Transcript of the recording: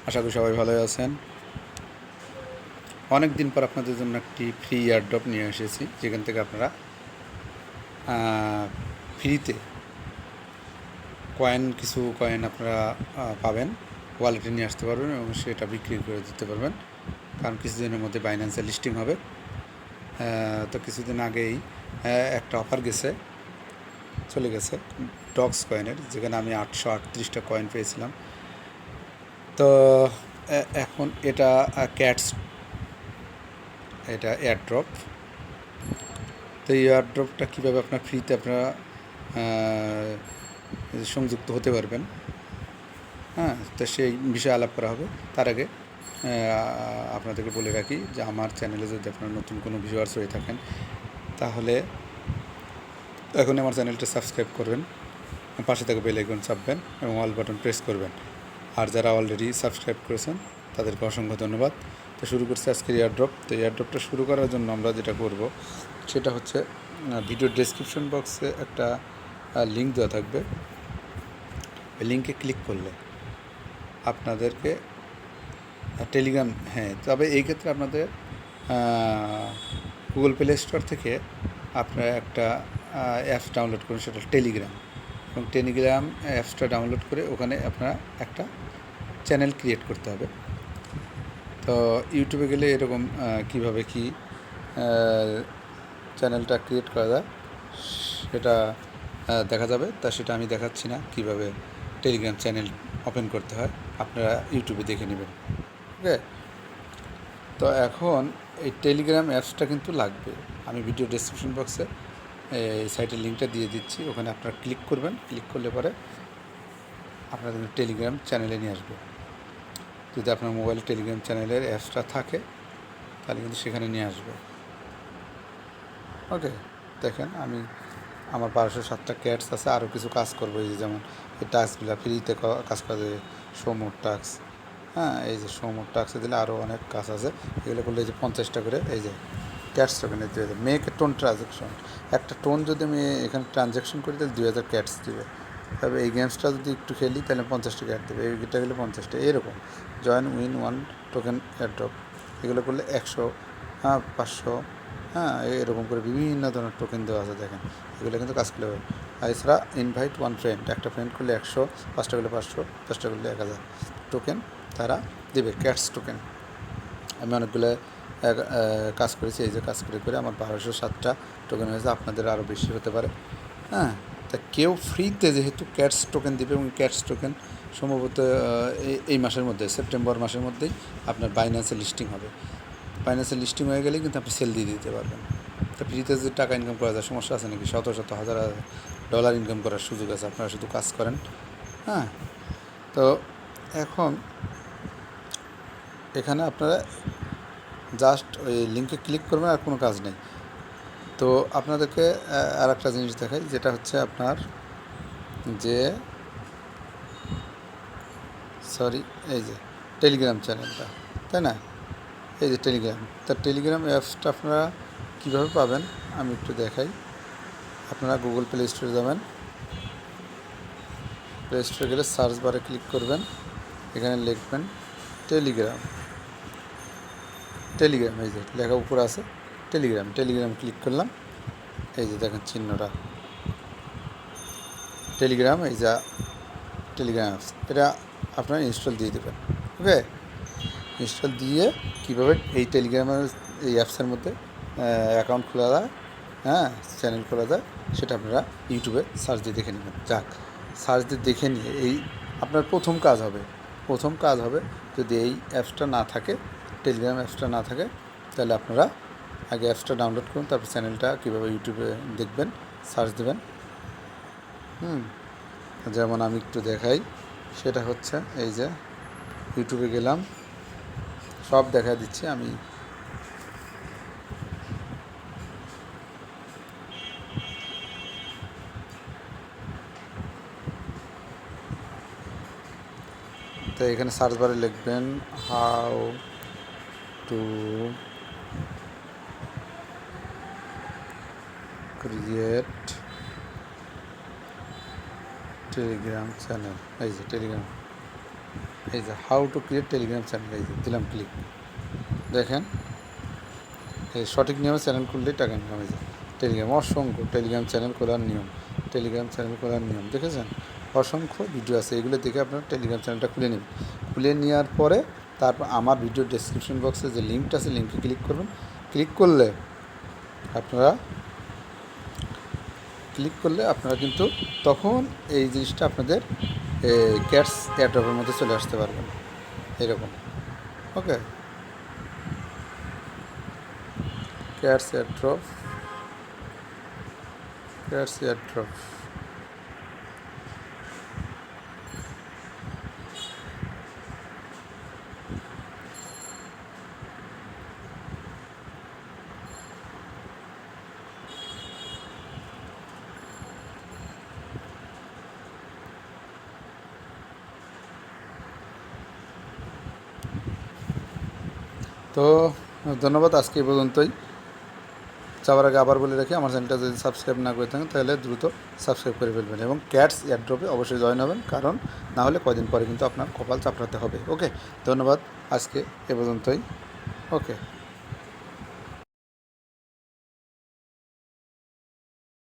আশা করি সবাই ভালোই আছেন। অনেক দিন পর আপনাদের জন্য একটি ফ্রি এয়ারড্রপ নিয়ে এসেছি, যেখান থেকে আপনারা ফ্রিতে কিছু কয়েন আপনারা পাবেন, ওয়ালেটে নিয়ে আসতে পারবেন এবং সেটা বিক্রি করে দিতে পারবেন। কারণ কিছুদিনের মধ্যে বাইন্যান্সে লিস্টিং হবে। তো কিছুদিন আগেই একটা অফার চলে গেছে ডক্স কয়েনের, যেখানে আমি 838টা কয়েন পেয়েছিলাম। তো এখন এটা এয়ারড্রপ। তো এই এয়ারড্রপটা কীভাবে আপনার ফ্রিতে আপনারা সংযুক্ত হতে পারবেন, তো সেই বিষয়ে আলাপ করা হবে। তার আগে আপনাদেরকে বলে রাখি যে আমার চ্যানেলে যদি আপনারা নতুন কোনো ভিউয়ার্স হয়ে থাকেন, তাহলে এখন আমার চ্যানেলটা সাবস্ক্রাইব করবেন, পাশে থেকে বেল আইকন চাপবেন এবং অল বাটন প্রেস করবেন। আর যারা অলরেডি সাবস্ক্রাইব করেছেন তাদেরকে অসংখ্য ধন্যবাদ। তো শুরু করছি আজকের এয়ারড্রপ। তো এয়ারড্রপটা শুরু করার জন্য আমরা যেটা করব সেটা হচ্ছে, ভিডিও ডেসক্রিপশন বক্সে একটা লিঙ্ক দেওয়া থাকবে। ওই লিঙ্কে ক্লিক করলে আপনাদেরকে টেলিগ্রাম, তবে এই ক্ষেত্রে আপনাদের গুগল প্লে স্টোর থেকে আপনারা একটা অ্যাপস ডাউনলোড করুন, সেটা টেলিগ্রাম। এবং টেলিগ্রাম অ্যাপসটা ডাউনলোড করে ওখানে আপনারা একটা চ্যানেল ক্রিয়েট করতে হবে। তো ইউটিউবে গেলে এরকম কীভাবে কি চ্যানেলটা ক্রিয়েট করা যায় সেটা দেখা যাবে। তা সেটা আমি দেখাচ্ছি না, কিভাবে টেলিগ্রাম চ্যানেল ওপেন করতে হয় আপনারা ইউটিউবে দেখে নেবেন। ওকে, তো এখন এই টেলিগ্রাম অ্যাপসটা কিন্তু লাগবে। আমি ভিডিও ডেসক্রিপশন বক্সে এই সাইটের লিঙ্কটা দিয়ে দিচ্ছি, ওখানে আপনারা ক্লিক করবেন। ক্লিক করলে পরে আপনাদের টেলিগ্রাম চ্যানেলে নিয়ে আসবে। যদি আপনার মোবাইলে টেলিগ্রাম চ্যানেলের অ্যাপসটা থাকে তাহলে কিন্তু সেখানে নিয়ে আসবে। ওকে, দেখেন আমি আমার 1207টা ক্যাটস আছে, আরও কিছু কাজ করবো। এই যেমন এই টাস্কগুলো ফ্রিতে কাজ করা যায়, শো মোড টাস্ক। এই যে শো মোড টাস্কে দিলে আরও অনেক কাজ আছে। এগুলো করলে এই যে 50টা করে এই যে ক্যাটস টোকেন দিয়ে দেবে। মেক এ টোন ট্রানজ্যাকশন, একটা টোন যদি আমি এখানে ট্রানজ্যাকশন করি তাহলে 2000 ক্যাটস দেবে। তবে এই গেমসটা যদি একটু খেলি তাহলে 50টা ক্যাট দেবে, এইটা গেলে 50টা। এরকম জয়েন উইন 1 টোকেন এয়ারড্রপ, এগুলো করলে 100, 500, এরকম করে বিভিন্ন ধরনের টোকেন দেওয়া আছে। দেখেন এগুলো কিন্তু কাজ করলে হবে। আর এছাড়া ইনভাইট ওয়ান ফ্রেন্ড, একটা ফ্রেন্ড করলে 100, 5টা করলে 500, 10টা করলে 1000 টোকেন তারা দেবে, ক্যাটস টোকেন। আমি অনেকগুলো কাজ করেছি, এই যে কাজ করে আমার 1207টা টোকেন হয়েছে। আপনাদের আরও বেশি হতে পারে। তা কেউ ফ্রিতে যেহেতু ক্যাটস টোকেন দেবে, এবং ক্যাটস টোকেন সম্ভবত এই মাসের মধ্যে, সেপ্টেম্বর মাসের মধ্যেই আপনার বাইন্যান্সে লিস্টিং হবে। বাইন্যান্সে লিস্টিং হয়ে গেলেই কিন্তু আপনি সেল দিয়ে দিতে পারবেন। তো ফ্রিতে যদি টাকা ইনকাম করা যায়, সমস্যা আছে নাকি? শত শত হাজার ডলার ইনকাম করার সুযোগ আছে, আপনারা শুধু কাজ করেন। তো এখন এখানে আপনারা জাস্ট ওই লিঙ্কে ক্লিক করবেন, আর কোনো কাজ নেই। তো আপনাদেরকে আর একটা জিনিস দেখাই, যেটা হচ্ছে আপনার এই যে টেলিগ্রাম চ্যানেলটা, তাই না? এই যে টেলিগ্রাম, তার টেলিগ্রাম অ্যাপসটা আপনারা কীভাবে পাবেন আমি একটু দেখাই। আপনারা গুগল প্লে স্টোরে যাবেন, প্লে স্টোরে গেলে সার্চ বারে ক্লিক করবেন, এখানে লিখবেন টেলিগ্রাম। এই যে লেখা উপরে আছে টেলিগ্রাম ক্লিক করলাম। এই যে দেখেন চিহ্নটা, টেলিগ্রাম, এই যা টেলিগ্রাম অ্যাপস, এটা আপনারা ইনস্টল দিয়ে দেবেন। ওকে, ইনস্টল দিয়ে কীভাবে এই টেলিগ্রামের এই অ্যাপসের মধ্যে অ্যাকাউন্ট খোলা যায়, চ্যানেল খোলা যায়, সেটা আপনারা ইউটিউবে সার্চ দিয়ে দেখে নেবেন। সার্চ দিয়ে দেখে নিয়ে এই আপনার প্রথম কাজ হবে যদি এই অ্যাপসটা না থাকে, টেলিগ্রাম অ্যাপসটা না থাকে, তাহলে আপনারা আগে অ্যাপসটা ডাউনলোড করুন, তারপর চ্যানেলটা কীভাবে ইউটিউবে দেখবেন, সার্চ দেবেন। যেমন আমি একটু দেখাই, সেটা হচ্ছে এই যে ইউটিউবে গেলাম, সব দেখা দিচ্ছি আমি। তো এখানে সার্চ বারে লিখবেন how to create Telegram channel. এই যে টেলিগ্রাম, এই যে how to create Telegram channel, এই যে দিলাম ক্লিক। দেখেন এই সঠিক নিয়মে চ্যানেল খুললেই টাকা ইনকাম হয়ে যায়। টেলিগ্রাম অসংখ্য টেলিগ্রাম চ্যানেল খোলার নিয়ম, টেলিগ্রাম চ্যানেল খোলার নিয়ম দেখেছেন, অসংখ্য ভিডিও আছে, এগুলো দেখে আপনার টেলিগ্রাম চ্যানেলটা খুলে নেবেন। খুলে নেওয়ার পরে তারপর আমার ভিডিও ডেসক্রিপশন বক্সে যে লিঙ্কটা আছে লিঙ্কে ক্লিক করবেন। ক্লিক করলে আপনারা কিন্তু তখন এই জিনিসটা আপনাদের ক্যাটস এয়ারড্রপের মধ্যে চলে আসতে পারবেন এরকম। ওকে, ক্যাটস এয়ারড্রপ, ক্যাটস এয়ারড্রপ। তো ধন্যবাদ, আজকে এই পর্যন্তই। যাওয়ার আগে আবার বলে রাখি, আমার চ্যানেলটা যদি সাবস্ক্রাইব না করে থাকেন তাহলে দ্রুত সাবস্ক্রাইব করে ফেলবেন এবং ক্যাটস এয়ারড্রপে অবশ্যই জয়েন হবেন, কারণ না হলে কয়দিন পরে কিন্তু আপনার কপাল চাপড়াতে হবে। ওকে, ধন্যবাদ, আজকে এ পর্যন্তই। ওকে।